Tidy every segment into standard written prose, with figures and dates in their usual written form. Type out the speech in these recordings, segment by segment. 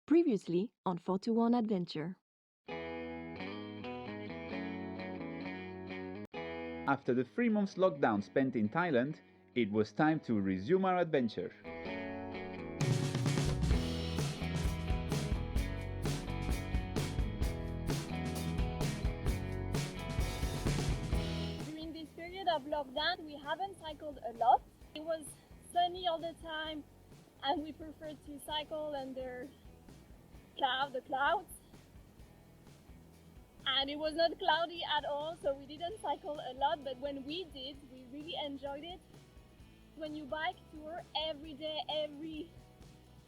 Previously on 421 Adventure. After the 3 months lockdown spent in Thailand, it was time to resume our adventure. During this period of lockdown, we haven't cycled a lot. It was sunny all the time, and we preferred to cycle under the clouds. And it was not cloudy at all, so we didn't cycle a lot, but when we did, we really enjoyed it. When you bike tour, every day, every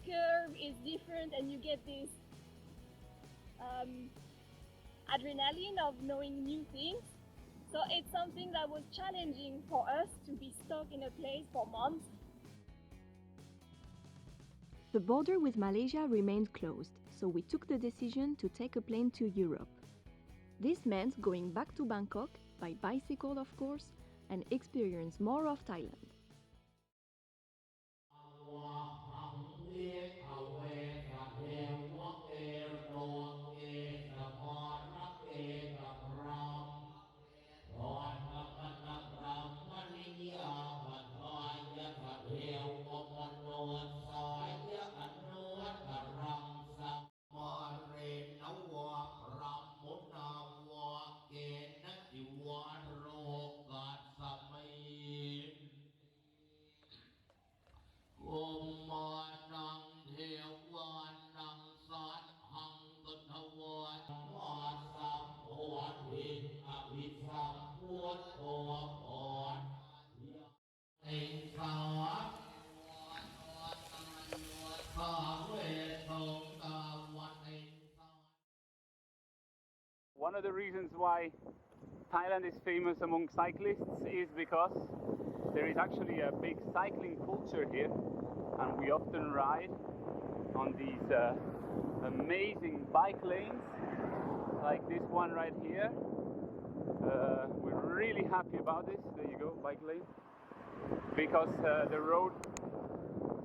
curve is different, and you get this adrenaline of knowing new things. So it's something that was challenging for us to be stuck in a place for months. The border with Malaysia remained closed, so we took the decision to take a plane to Europe. This meant going back to Bangkok, by bicycle of course, and experience more of Thailand. One of the reasons why Thailand is famous among cyclists is because there is actually a big cycling culture here, and we often ride on these amazing bike lanes like this one right here. We're really happy about this. There you go, bike lane, because the road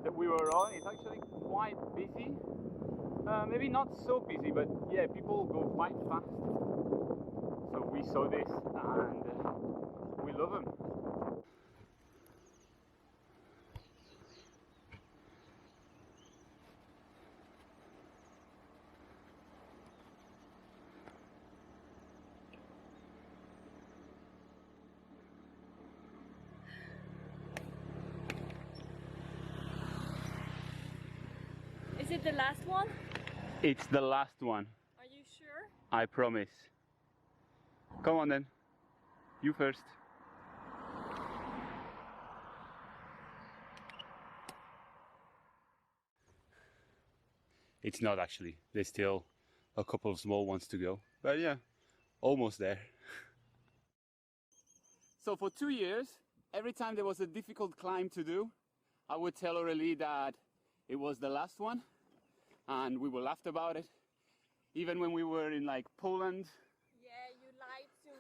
that we were on is actually quite busy. Maybe not so busy, but yeah, people go quite fast. So we saw this and we love them. Is it the last one? It's the last one. Are you sure? I promise. Come on then. You first. It's not actually. There's still a couple of small ones to go. But yeah, almost there. So for 2 years, every time there was a difficult climb to do, I would tell Aurélie that it was the last one, and we will laugh about it. Even when we were in like Poland. Yeah, you lied to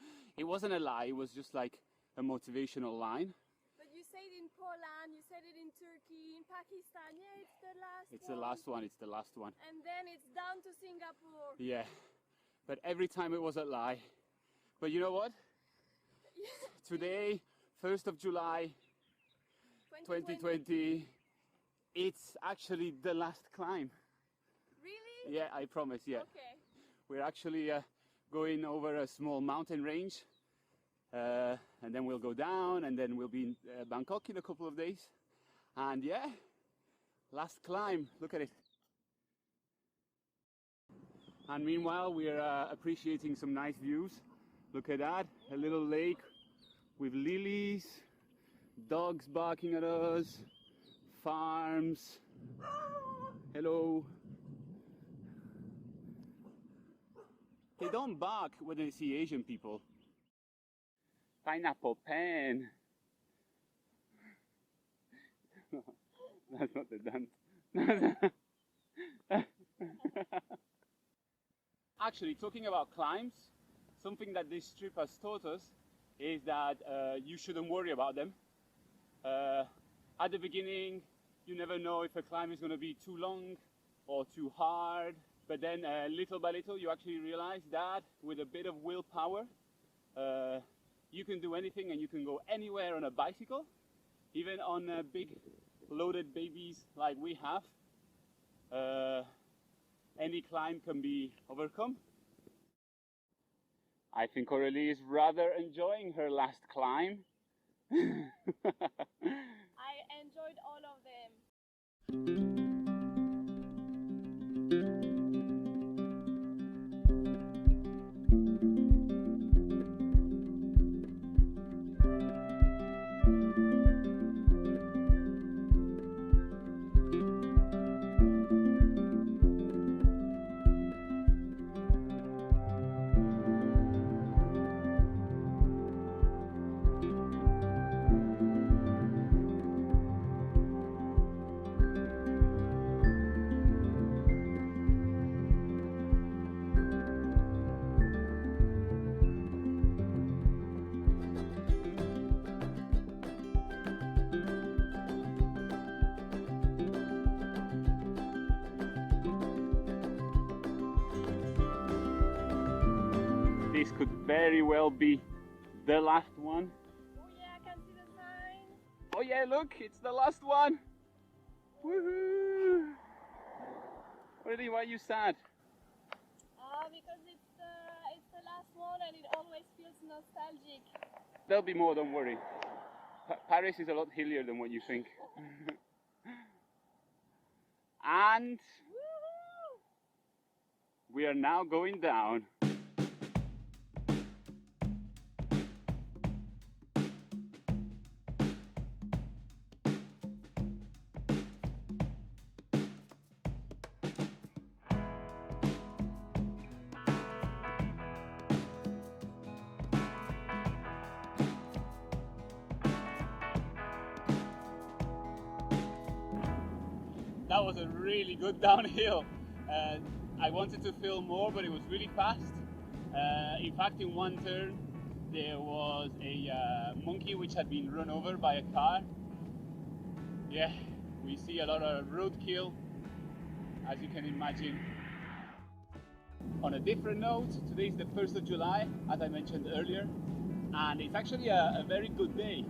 me. It wasn't a lie, it was just like a motivational line. But you said it in Poland, you said it in Turkey, in Pakistan. Yeah, it's the last one. It's the last one, it's the last one. And then it's down to Singapore. Yeah, but every time it was a lie. But you know what? Today, 1st of July, 2020, it's actually the last climb. Really? Yeah, I promise, yeah. Okay. We're actually going over a small mountain range, and then we'll go down, and then we'll be in Bangkok in a couple of days. And yeah, last climb, look at it. And meanwhile, we're appreciating some nice views. Look at that, a little lake with lilies, dogs barking at us, farms. Hello. They don't bark when they see Asian people. Pineapple pen. That's not the dance. Actually, talking about climbs, something that this trip has taught us is that you shouldn't worry about them. At the beginning, you never know if a climb is going to be too long or too hard. But then little by little you actually realize that with a bit of willpower you can do anything, and you can go anywhere on a bicycle, even on big loaded babies like we have. Any climb can be overcome. I think Aurélie is rather enjoying her last climb. I enjoyed all of them. This could very well be the last one. Oh yeah, I can see the sign. Oh yeah, look, it's the last one. Woohoo! Really, why are you sad? Because it's the last one and it always feels nostalgic. There'll be more, don't worry. Paris is a lot hillier than what you think. And Woohoo! we are now going down. That was a really good downhill. I wanted to film more, but it was really fast. In fact, in one turn, there was a monkey which had been run over by a car. Yeah, we see a lot of roadkill, as you can imagine. On a different note, today is the 1st of July, as I mentioned earlier, and it's actually a very good day.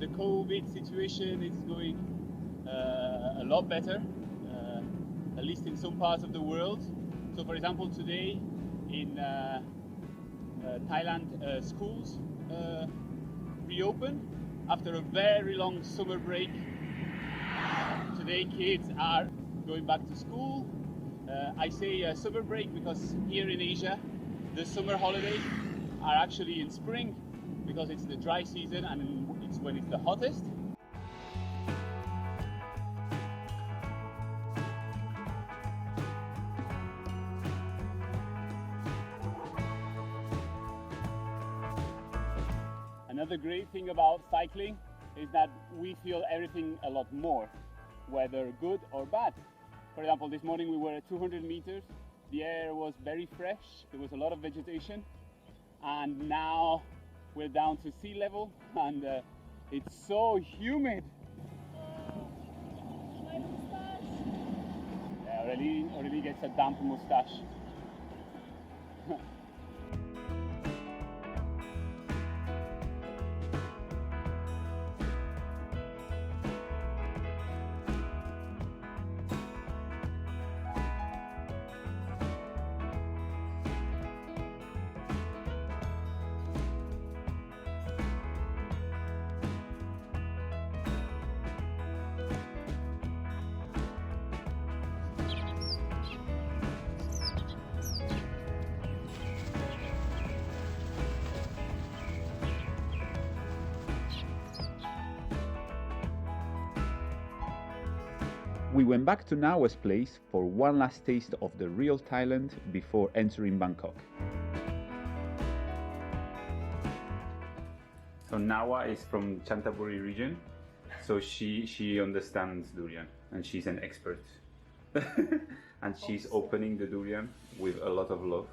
The COVID situation is going a lot better, at least in some parts of the world. So for example, today in Thailand, schools reopen after a very long summer break. Today kids are going back to school. I say summer break because here in Asia the summer holidays are actually in spring, because it's the dry season and it's when it's the hottest. Another great thing about cycling is that we feel everything a lot more, whether good or bad. For example, this morning we were at 200 meters, the air was very fresh, there was a lot of vegetation, and now we're down to sea level and it's so humid. My moustache. Yeah, Aurélie gets a damp moustache. We went back to Nawa's place for one last taste of the real Thailand before entering Bangkok. So Nawa is from Chantaburi region, so she understands durian and she's an expert. And she's opening the durian with a lot of love.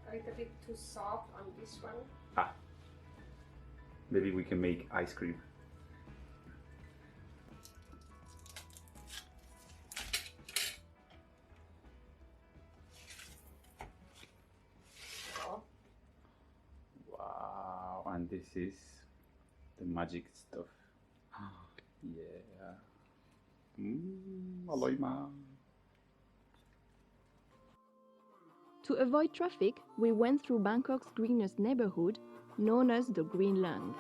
A little bit too soft on this one. Ah, maybe we can make ice cream. this is the magic stuff. Yeah. Aloy ma. To avoid traffic, we went through Bangkok's greenest neighborhood, known as the Green Lung.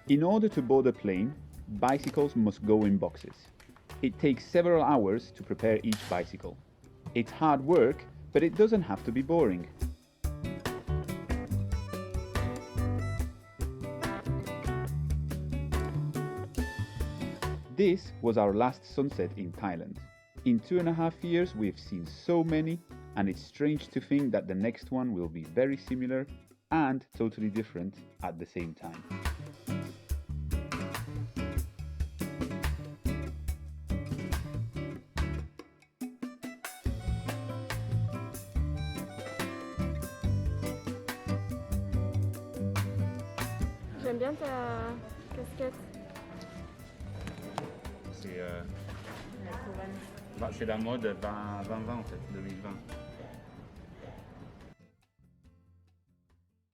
In order to board a plane, bicycles must go in boxes. It takes several hours to prepare each bicycle. It's hard work, but it doesn't have to be boring. This was our last sunset in Thailand. In 2.5 years we've seen so many, and it's strange to think that the next one will be very similar and totally different at the same time. J'aime bien ta casquette. C'est la mode 2020 en fait, 2020.